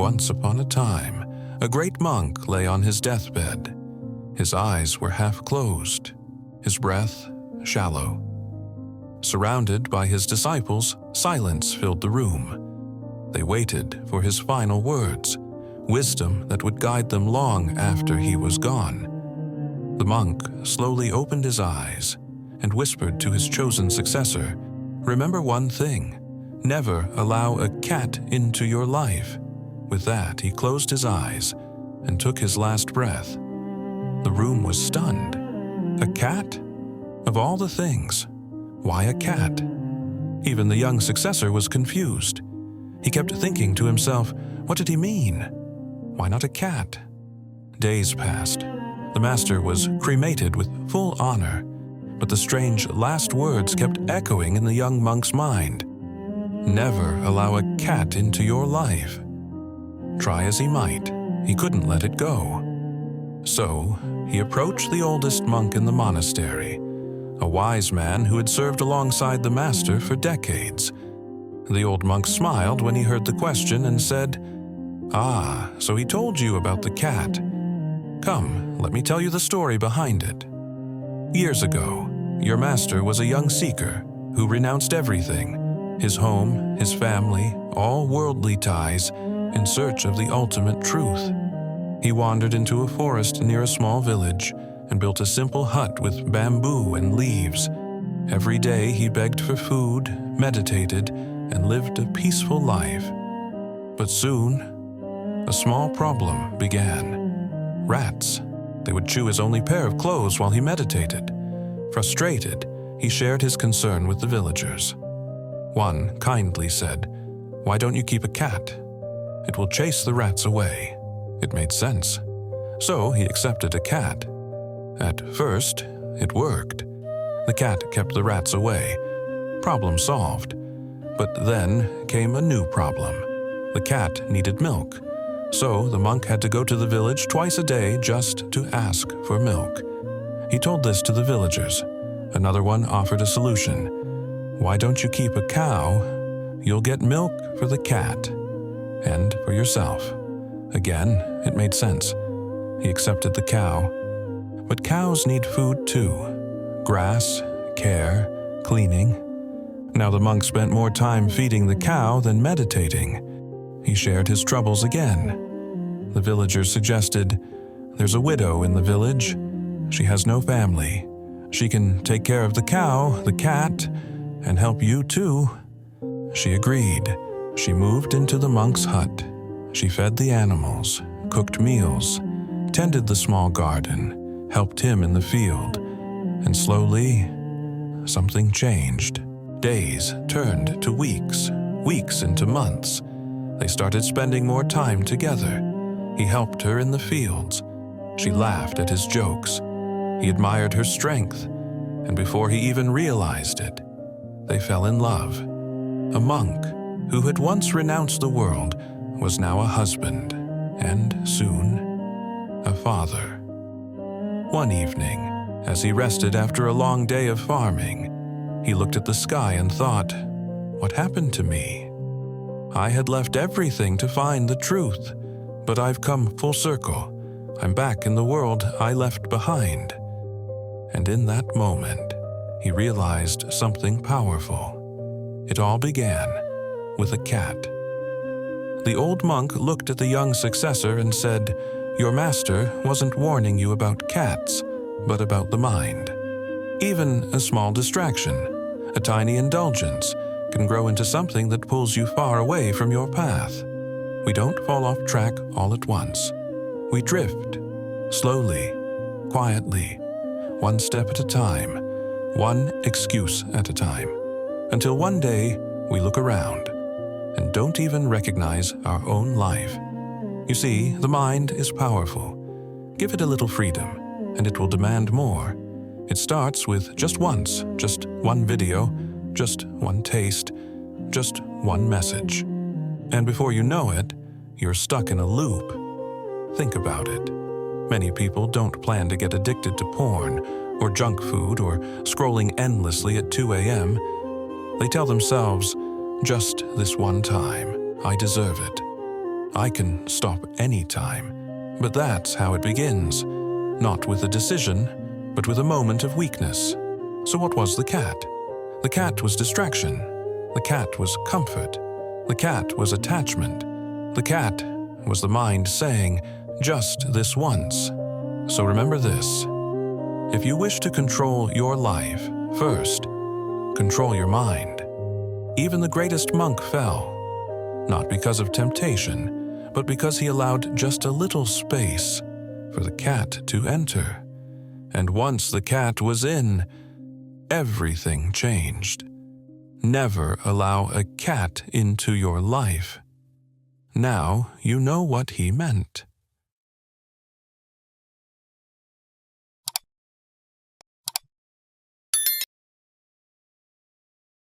Once upon a time, a great monk lay on his deathbed. His eyes were half closed, his breath shallow. Surrounded by his disciples, silence filled the room. They waited for his final words, wisdom that would guide them long after he was gone. The monk slowly opened his eyes and whispered to his chosen successor, "Remember one thing, never allow a cat into your life." With that, he closed his eyes and took his last breath. The room was stunned. A cat? Of all the things, why a cat? Even the young successor was confused. He kept thinking to himself, what did he mean? Why not a cat? Days passed. The master was cremated with full honor, but the strange last words kept echoing in the young monk's mind. Never allow a cat into your life. Try as he might, he couldn't let it go. So, he approached the oldest monk in the monastery, a wise man who had served alongside the master for decades. The old monk smiled when he heard the question and said, "Ah, so he told you about the cat. Come, let me tell you the story behind it. Years ago, your master was a young seeker who renounced everything, his home, his family, all worldly ties, in search of the ultimate truth. He wandered into a forest near a small village and built a simple hut with bamboo and leaves. Every day he begged for food, meditated, and lived a peaceful life. But soon, a small problem began. Rats. They would chew his only pair of clothes while he meditated. Frustrated, he shared his concern with the villagers. One kindly said, "Why don't you keep a cat? It will chase the rats away." It made sense. So he accepted a cat. At first, it worked. The cat kept the rats away. Problem solved. But then came a new problem. The cat needed milk. So the monk had to go to the village twice a day just to ask for milk. He told this to the villagers. Another one offered a solution. "Why don't you keep a cow? You'll get milk for the cat and for yourself." Again, it made sense. He accepted the cow. But cows need food too. Grass, care, cleaning. Now the monk spent more time feeding the cow than meditating. He shared his troubles again. The villagers suggested, "There's a widow in the village. She has no family. She can take care of the cow, the cat, and help you too." She agreed. She moved into the monk's hut. She fed the animals, cooked meals, tended the small garden, helped him in the field. And slowly, something changed. Days turned to weeks, weeks into months. They started spending more time together. He helped her in the fields. She laughed at his jokes. He admired her strength. And before he even realized it, they fell in love. A monk who had once renounced the world was now a husband, and soon, a father. One evening, as he rested after a long day of farming, he looked at the sky and thought, "What happened to me? I had left everything to find the truth, but I've come full circle. I'm back in the world I left behind." And in that moment, he realized something powerful. It all began with a cat. The old monk looked at the young successor and said, "Your master wasn't warning you about cats, but about the mind. Even a small distraction, a tiny indulgence, can grow into something that pulls you far away from your path. We don't fall off track all at once. We drift, slowly, quietly, one step at a time, one excuse at a time, until one day we look around and don't even recognize our own life. You see, the mind is powerful. Give it a little freedom, and it will demand more. It starts with just once, just one video, just one taste, just one message. And before you know it, you're stuck in a loop. Think about it. Many people don't plan to get addicted to porn, or junk food, or scrolling endlessly at 2 a.m. They tell themselves, "Just this one time, I deserve it." I can stop anytime. But that's how it begins, not with a decision, but with a moment of weakness. So what was the cat? The cat was distraction. The cat was comfort. The cat was attachment. The cat was the mind saying, just this once. So remember this. If you wish to control your life, first, control your mind. Even the greatest monk fell, not because of temptation, but because he allowed just a little space for the cat to enter. And once the cat was in, everything changed. Never allow a cat into your life. Now you know what he meant.